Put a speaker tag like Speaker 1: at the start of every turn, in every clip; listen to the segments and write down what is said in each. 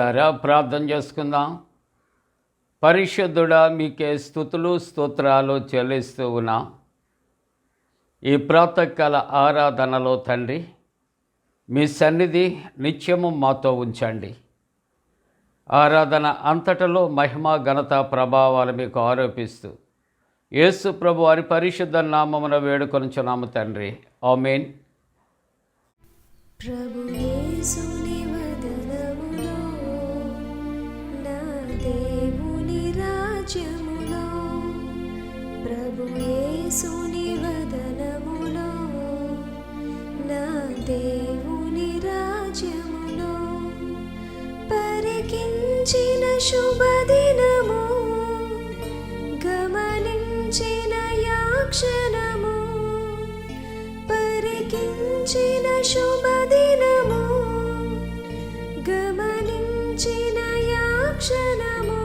Speaker 1: ప్రియులారా, ప్రార్థన చేసుకుందాం. పరిశుద్ధుడా, మీకే స్తుతులు స్తోత్రాలు చెల్లిస్తూ ఉన్నాం. ఈ ప్రాతకాల ఆరాధనలో తండ్రి, మీ సన్నిధి నిత్యము మాతో ఉంచండి. ఆరాధన అంతటలో మహిమ ఘనత ప్రభావాలు మీకు ఆరోపిస్తూ యేసు ప్రభు వారి పరిశుద్ధ నామమున వేడుకొనుచున్నాము తండ్రి. ఆమేన్.
Speaker 2: ప్రభు యేసుని వదనములో, నా దేవుని రాజ్యములో, ప్రభు యేసుని వదనములో, నా దేవుని రాజ్యములో, పరికించిన శుభదినము, గమనించిన యాక్షణము, పరికించిన శుభదినము, గమనించిన యాక్షణము,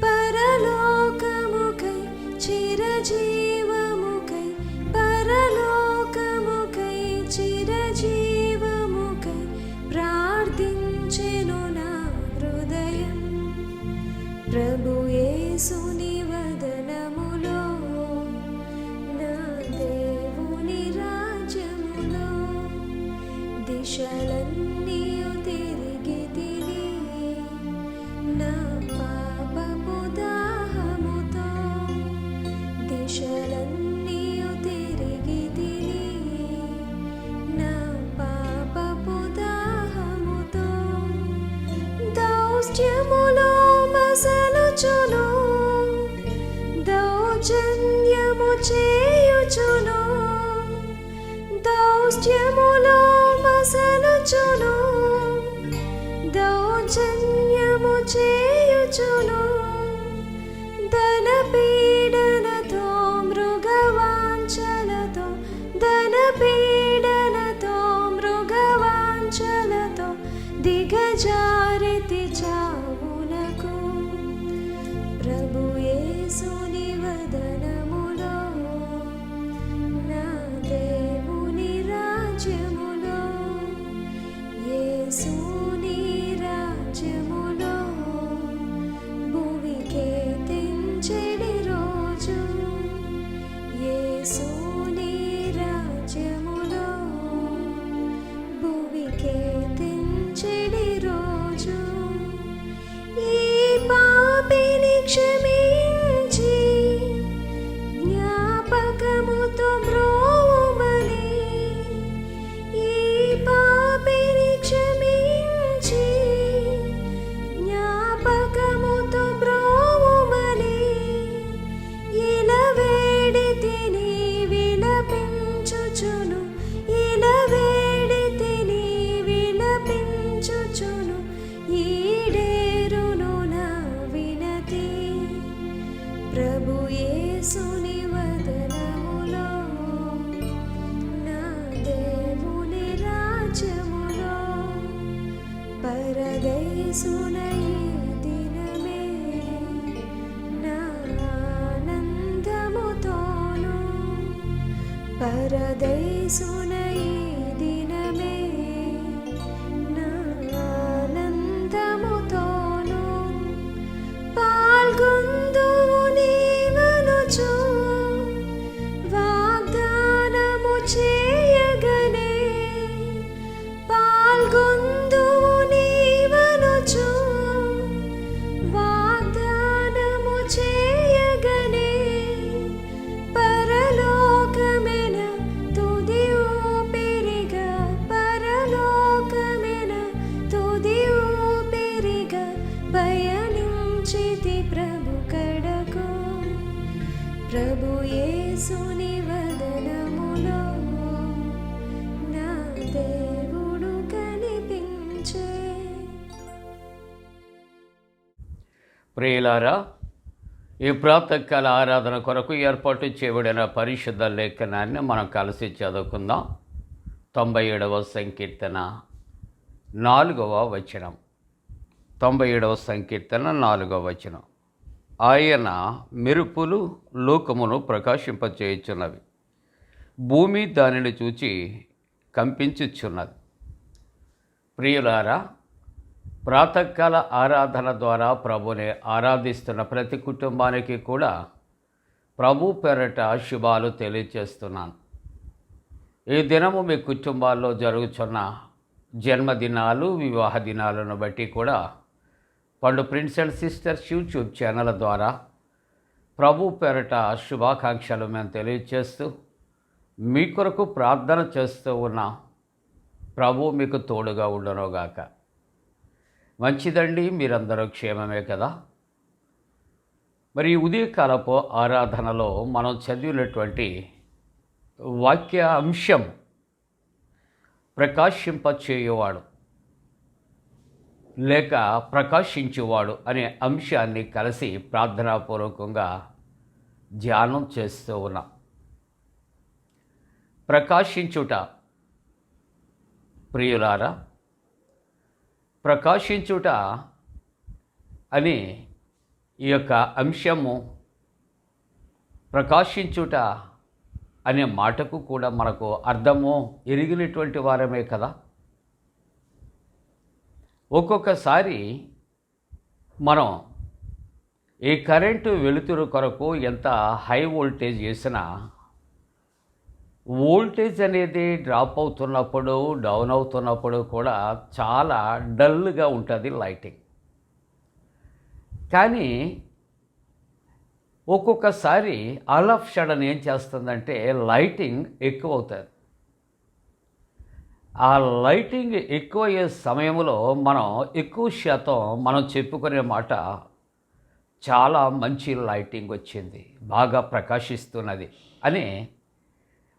Speaker 2: పరలోకముకై చిరజీవముకై, పరలోకముకై చిరజీవముకై ప్రార్థించెను నా హృదయం. ప్రభు యేసుని వదనములో, నా దేవుని రాజ్యములో, దిశలన్నీయు తిరిగి తిని నా పాపపు దాహముతో, దిశలన్నీయు తిరిగి తిని నా పాపపు దాహముతో, దౌష్ట్యములో మసలుచును, దౌర్జన్యము చేయుచును, దౌష్ట్యములో మసలుచును, దౌర్జన్యము చేయుచును, ధన పీడనతో మృగవాంఛలతో, ధన పీడనతో మృగవాంఛలతో దిగజారితి చావునకు. ప్రభు యేసుని వదనములో, నా దేవుని రాజ్యములో, యేసుని రాజ్యములో, భువికే తెంచెడి రోజు, యేసుని రాజ్యములో, భువికే తెంచెడి రోజు, ఈ పాపిని క్షమించి జ్ఞాపకముతో బ్రోవుమని, ఈ పాపిని క్షమించి జ్ఞాపకముతో బ్రోవుమని, ఇలా వేడితిని విలపించుచును, ఇలా వేడితిని విలపించుచును, ఈడేరును నా వినతి. ప్రభు యేసుని వదనములో, నా దేవుని రాజ్యములో, పరదేశున ఈ దినమే నా ఆనందముతోను, పరదేశున ఈ దినమే నా ఆనందముతోను, పాల్గొందువు నీవనుచు వాగ్దానము చేయగనే, పాల్గొందువు నీవనుచు వాగ్దానము చేయగనే, పరలోకమెన తుది ఊపిరిగా, పరలోకమెన తుది ఊపిరిగా పయనించితి ప్రభు కడకు. ప్రభు యేసుని వదనములో, నా దేవుడు కనిపించే.
Speaker 1: ప్రియులారా, ఈ ప్రాతకాల ఆరాధన కొరకు ఏర్పాటు చేయబడిన పరిశుద్ధ లేఖనాన్ని మనం కలిసి చదువుకుందాం. 97వ సంకీర్తన 4వ వచనం. 97వ సంకీర్తన 4వ వచనం. ఆయన మెరుపులు లోకమును ప్రకాశింపచేయుచున్నవి, భూమి దానిని చూచి కంపించుచున్నది. ప్రియులారా, ప్రాతకాల ఆరాధన ద్వారా ప్రభుని ఆరాధిస్తున్న ప్రతి కుటుంబానికి కూడా ప్రభు పేరట శుభాలు తెలియజేస్తున్నాను. ఈ దినము మీ కుటుంబాల్లో జరుగుతున్న జన్మదినాలు, వివాహ దినాలను బట్టి కూడా పండు prince and sisters YouTube channel ద్వారా ప్రభు పేరట శుభాకాంక్షలు మేము తెలియజేస్తూ మీ కొరకు ప్రార్థన చేస్తూ ఉన్నాం. ప్రభు మీకు తోడుగా ఉండనుగాక. మంచిదండి, మీరందరూ క్షేమమే కదా. మరి ఈ ఉదయకాలపు ఆరాధనలో మనం చదివినటువంటి వాక్య అంశం ప్రకాశింపచేయువాడు లేక ప్రకాశించువాడు అనే అంశాన్ని కలిసి ప్రార్థనాపూర్వకంగా ధ్యానం చేస్తూ ఉన్నాం. ప్రకాశించుట ప్రియులారా, ప్రకాశించుట అని ఈ యొక్క అంశము, ప్రకాశించుట అనే మాటకు కూడా మనకు అర్థము ఎరిగినటువంటి వారమే కదా. ఒక్కొక్కసారి మనం ఈ కరెంటు వెలుతురు కొరకు ఎంత హై వోల్టేజ్ చేసినా వోల్టేజ్ అనేది డ్రాప్ అవుతున్నప్పుడు, డౌన్ అవుతున్నప్పుడు కూడా చాలా డల్గా ఉంటుంది లైటింగ్. కానీ ఒక్కొక్కసారి ఆల్ ఆఫ్ సడన్ ఏం చేస్తుందంటే లైటింగ్ ఎక్కువ అవుతుంది. ఆ లైటింగ్ ఎక్కువ అయ్యే సమయంలో మనం ఎక్కువ శాతం మనం చెప్పుకునే మాట, చాలా మంచి లైటింగ్ వచ్చింది, బాగా ప్రకాశిస్తున్నది అని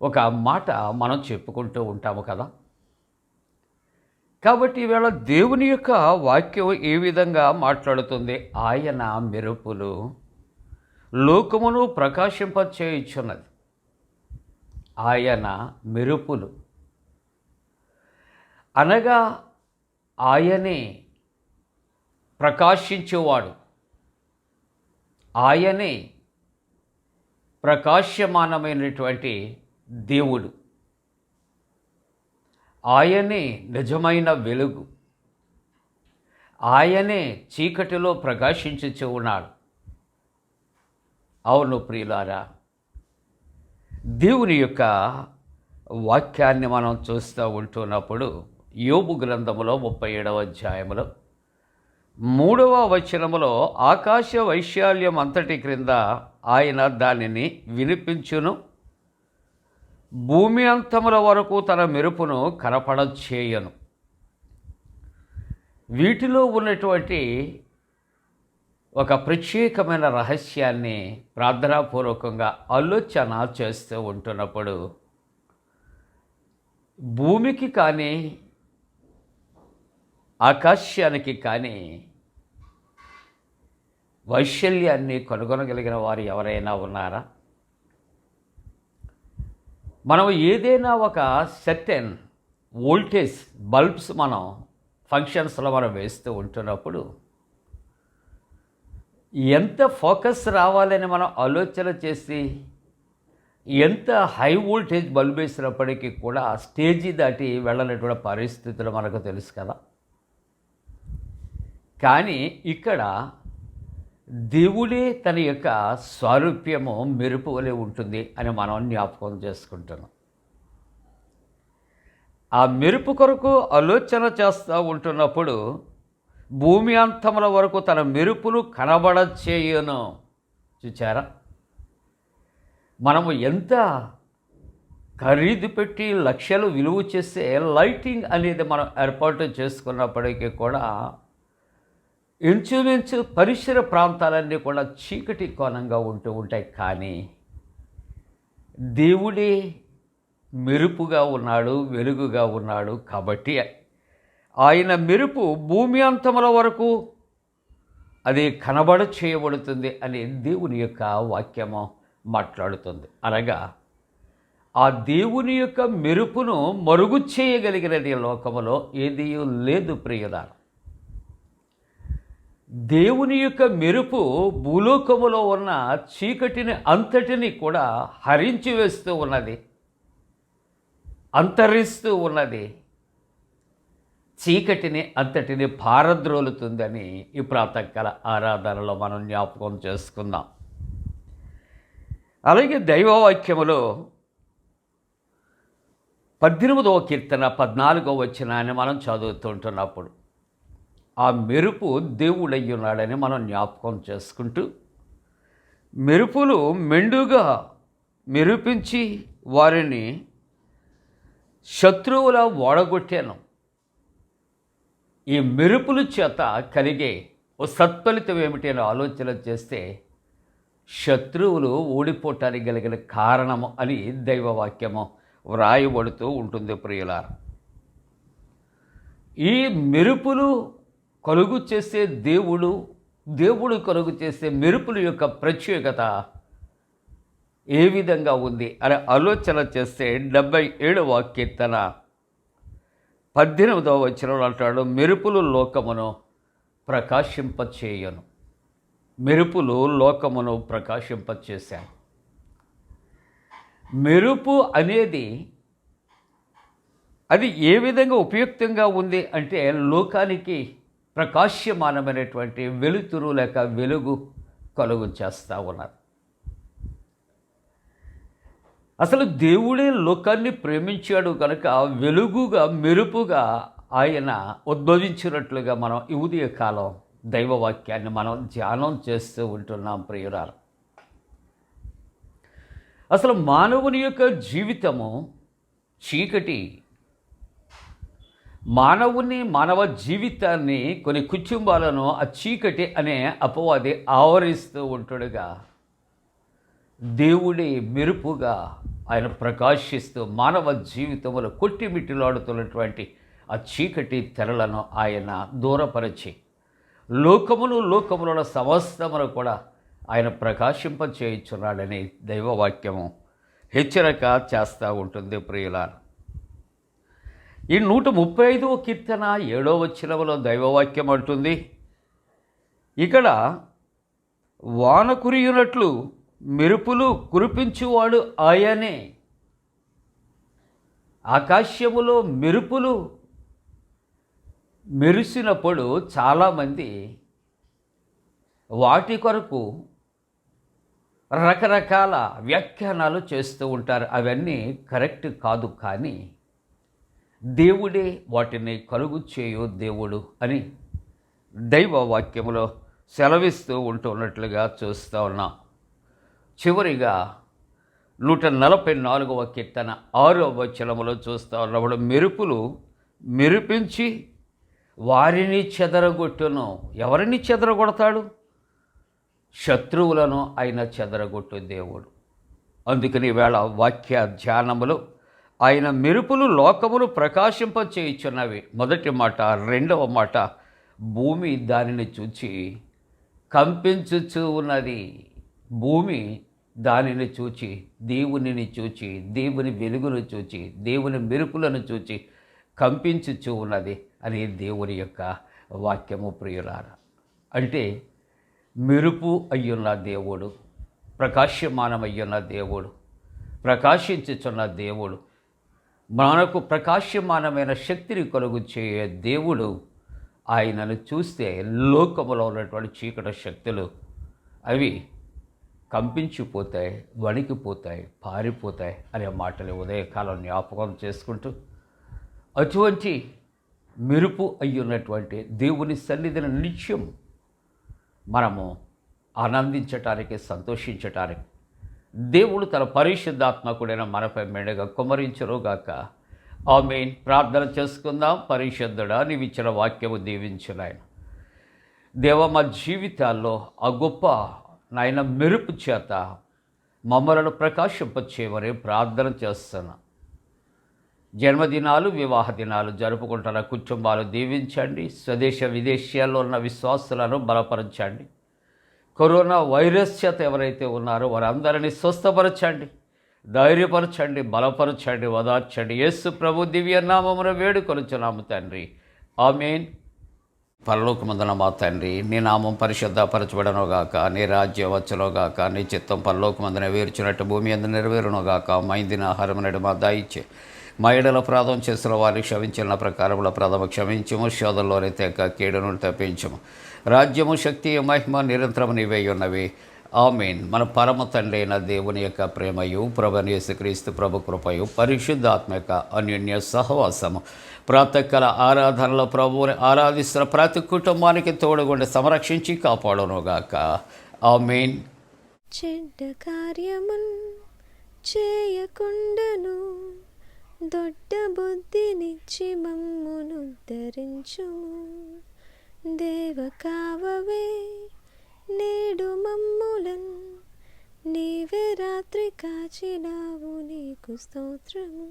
Speaker 1: ఒక మాట మనం చెప్పుకుంటూ ఉంటాము కదా. కాబట్టి ఈవేళ దేవుని యొక్క వాక్యం ఏ విధంగా మాట్లాడుతుంది? ఆయన మెరుపులు లోకమును ప్రకాశింపచేయుచున్నది. ఆయన మెరుపులు అనగా ఆయనే ప్రకాశించేవాడు, ఆయనే ప్రకాశమానమైనటువంటి దేవుడు, ఆయనే నిజమైన వెలుగు, ఆయనే చీకటిలో ప్రకాశించుచూ ఉన్నాడు. అవును ప్రియులారా, దేవుని యొక్క వాక్యాన్ని మనం చూస్తూ ఉంటున్నప్పుడు యోబు గ్రంథములో 37వ అధ్యాయములో 3వ వచనములో, ఆకాశ వైశాల్యం అంతటి క్రింద ఆయన దానిని వినిపించును, భూమి అంతముల వరకు తన మెరుపును కనపడచేయను. వీటిలో ఉన్నటువంటి ఒక ప్రత్యేకమైన రహస్యాన్ని ప్రార్థనాపూర్వకంగా ఆలోచన చేస్తూ ఉంటున్నప్పుడు భూమికి కానీ ఆకాశానికి కానీ వైశాల్యాన్ని కనుగొనగలిగిన వారు ఎవరైనా ఉన్నారా? మనం ఏదైనా ఒక సర్టెన్ వోల్టేజ్ బల్బ్స్ మనం ఫంక్షన్స్లో మనం వేస్తూ ఉంటున్నప్పుడు ఎంత ఫోకస్ రావాలని మనం ఆలోచన చేసి ఎంత హై వోల్టేజ్ బల్బ్ వేసినప్పటికీ కూడా స్టేజీ దాటి వెళ్ళనటువంటి పరిస్థితులు మనకు తెలుసు కదా. కానీ ఇక్కడ దేవుడే తన యొక్క స్వారూప్యము మెరుపు వలె ఉంటుంది అని మనం జ్ఞాపకం చేసుకుంటున్నాం. ఆ మెరుపు కొరకు ఆలోచన చేస్తూ ఉంటున్నప్పుడు భూమి అంతముల వరకు తన మెరుపును కనబడచేయును. చూచారా, మనము ఎంత ఖరీదు పెట్టి లక్షలు విలువ చేసే లైటింగ్ అనేది మనం ఏర్పాటు చేసుకున్నప్పటికీ కూడా ఇంచుమించు పరిసర ప్రాంతాలన్నీ కూడా చీకటి కోణంగా ఉంటూ ఉంటాయి. కానీ దేవుడే మెరుపుగా ఉన్నాడు, వెలుగుగా ఉన్నాడు. కాబట్టి ఆయన మెరుపు భూమి అంతముల వరకు అది కనబడ చేయబడుతుంది అని దేవుని యొక్క వాక్యము మాట్లాడుతుంది. అనగా ఆ దేవుని యొక్క మెరుపును మరుగు చేయగలిగినది లోకములో ఏదీ లేదు ప్రియులారా. దేవుని యొక్క మెరుపు భూలోకములో ఉన్న చీకటిని అంతటిని కూడా హరించి వేస్తూ ఉన్నది, అంతరిస్తూ ఉన్నది. చీకటిని అంతటిని పారద్రోలుతుందని ఈ ప్రాతకాల ఆరాధనలో మనం జ్ఞాపకం చేసుకుందాం. అలాగే దైవవాక్యములో 18వ కీర్తన 14వ వచనాన్ని మనం చదువుతుంటున్నప్పుడు ఆ మెరుపు దేవుడయ్యున్నాడని మనం జ్ఞాపకం చేసుకుంటూ, మెరుపులు మెండుగా మెరిపించి వారిని శత్రువుల ఓడగొట్టాను. ఈ మెరుపుల చేత కలిగే ఓ సత్ఫలితం ఏమిటి అని ఆలోచన చేస్తే శత్రువులు ఓడిపోవటానికి కలిగిన కారణము అని దైవవాక్యము వ్రాయబడుతూ ఉంటుంది ప్రియులారా. ఈ మెరుపులు కలుగు చేసే దేవుడు కలుగు చేసే మెరుపుల యొక్క ప్రత్యేకత ఏ విధంగా ఉంది అని ఆలోచన చేస్తే 77వ కీర్తన 18వ వచనంలో అంటాడు, మెరుపులు లోకమును ప్రకాశింపచేయను. మెరుపులు లోకమును ప్రకాశింపచేశాను. మెరుపు అనేది అది ఏ విధంగా ఉపయుక్తంగా ఉంది అంటే లోకానికి ప్రకాశ్యమానమైనటువంటి వెలుతురు లేక వెలుగు కలుగు చేస్తూ ఉన్నారు. అసలు దేవుడే లోకాన్ని ప్రేమించాడు కనుక వెలుగుగా మెరుపుగా ఆయన ఉద్భవించినట్లుగా మనం ఈ ఉదయ కాలం దైవవాక్యాన్ని మనం ధ్యానం చేస్తూ ఉంటున్నాం ప్రియులారా. అసలు మానవుని యొక్క జీవితము చీకటి. మానవ జీవితాన్ని కొన్ని కుటుంబాలను ఆ చీకటి అనే అపవాది ఆవరిస్తూ ఉంటుండగా దేవుడి మెరుపుగా ఆయన ప్రకాశిస్తూ మానవ జీవితంలో కొట్టిమిట్టిలాడుతున్నటువంటి ఆ చీకటి తెరలను ఆయన దూరపరిచి లోకములో సమస్తమును కూడా ఆయన ప్రకాశింపచేయుచున్నాడని దైవవాక్యము హెచ్చరిక చేస్తూ ఉంటుంది ప్రియులారా. ఈ 135వ కీర్తన 7వ వచనములో దైవవాక్యం అంటుంది, ఇక్కడ వాన కురియునట్లు మెరుపులు కురిపించువాడు ఆయనే. ఆకాశములో మెరుపులు మెరిసినప్పుడు చాలామంది వాటి కొరకు రకరకాల వ్యాఖ్యానాలు చేస్తూ ఉంటారు. అవన్నీ కరెక్ట్ కాదు, కానీ దేవుడే వాటిని కలుగు చేయు దేవుడు అని దైవ వాక్యములో సెలవిస్తూ ఉంటున్నట్లుగా చూస్తూ ఉన్నాం. చివరిగా 144వ కీర్తన 6వ వచనములో చూస్తూ ఉన్నప్పుడు మెరుపులు మెరిపించి వారిని చెదరగొట్టును. ఎవరిని చెదరగొడతాడు? శత్రువులను ఆయన చెదరగొట్టు దేవుడు. అందుకని ఈవేళ వాక్య ధ్యానములు ఆయన మెరుపులు లోకములు ప్రకాశింపచేయుచున్నవి. మొదటి మాట. రెండవ మాట, భూమి దానిని చూచి కంపించుచూ ఉన్నది. భూమి దానిని చూచి దేవునిని చూచి దేవుని వెలుగును చూచి దేవుని మెరుపులను చూచి కంపించుచూ ఉన్నది అని దేవుని యొక్క వాక్యము ప్రియులారా. అంటే మెరుపు అయ్యున్న దేవుడు, ప్రకాశ్యమానమయ్యున్న దేవుడు, ప్రకాశించుచున్న దేవుడు, మనకు ప్రకాశ్యమానమైన శక్తిని కలుగు చేయే దేవుడు. ఆయనను చూస్తే లోకములో ఉన్నటువంటి చీకటి శక్తులు అవి కంపించిపోతాయి, వణికిపోతాయి, పారిపోతాయి అనే మాటలు ఉదయకాలం జ్ఞాపకం చేసుకుంటూ అటువంటి మెరుపు అయ్యున్నటువంటి దేవుని సన్నిధిని నిత్యం మనము ఆనందించటానికి, సంతోషించటానికి దేవుడు తన పరిశుద్ధాత్మకుడైన మనపై మెండుగా కుమ్మరించునుగాక. ఆమేన్. ప్రార్థన చేసుకుందాం. పరిశుద్ధుడా, నీవు ఇచ్చిన వాక్యము దీవించునాయన. దేవ, మా జీవితాల్లో ఆ గొప్ప నాయన మెరుపు చేత మమ్మలను ప్రకాశింపచేయమని ప్రార్థన చేస్తున్నా. జన్మదినాలు, వివాహ దినాలు జరుపుకుంటున్న కుటుంబాలు దీవించండి. స్వదేశ విదేశాల్లో ఉన్న విశ్వాసులను బలపరచండి. కరోనా వైరస్ చేత ఎవరైతే ఉన్నారో వారందరినీ స్వస్థపరచండి, ధైర్యపరచండి, బలపరచండి, ఓదార్చండి. యేసు ప్రభు దివ్య నామమున వేడుకొనుచున్నాము తండ్రి. ఆమేన్. పరలోకమందున మా తండ్రి, నీ నామం పరిశుద్ధపరచబడనుగాక, నీ రాజ్యం వచ్చునుగాక, నీ చిత్తం పరలోకమందున వేర్చున్నట్టు భూమి అందు నెరవేరునుగాక. మైందిన ఆహారం నేడు మా దయచే, మా ఎడల అపరాధం చేసిన వారిని క్షమించిన ప్రకారముల ప్రథమ క్షమించము, శోధంలోని తెక్క కీడును తప్పించము. రాజ్యము, శక్తి, మహిమ నిరంతరము నీవే ఉన్నవి. ఆమేన్. మన పరమ తండ్రి అయిన దేవుని యొక్క ప్రేమయు, ప్రభువైన యేసుక్రీస్తు ప్రభు కృపయు, పరిశుద్ధాత్మ యొక్క అన్యోన్య సహవాసము ప్రాతకాల ఆరాధనలో ప్రభువుని ఆరాధిస్తున్న ప్రతి కుటుంబానికి తోడుగుండి సంరక్షించి కాపాడునుగాక. ఆమేన్.
Speaker 2: చెడ్డ కార్యమున్ చేయకుండను దొడ్డ బుద్ధినిచ్చి మమ్మును ఉద్ధరించుము. దేవ కావవే నేడు మమ్ములన్, నీవే రాత్రి కాచినావు, నీకు స్తోత్రము.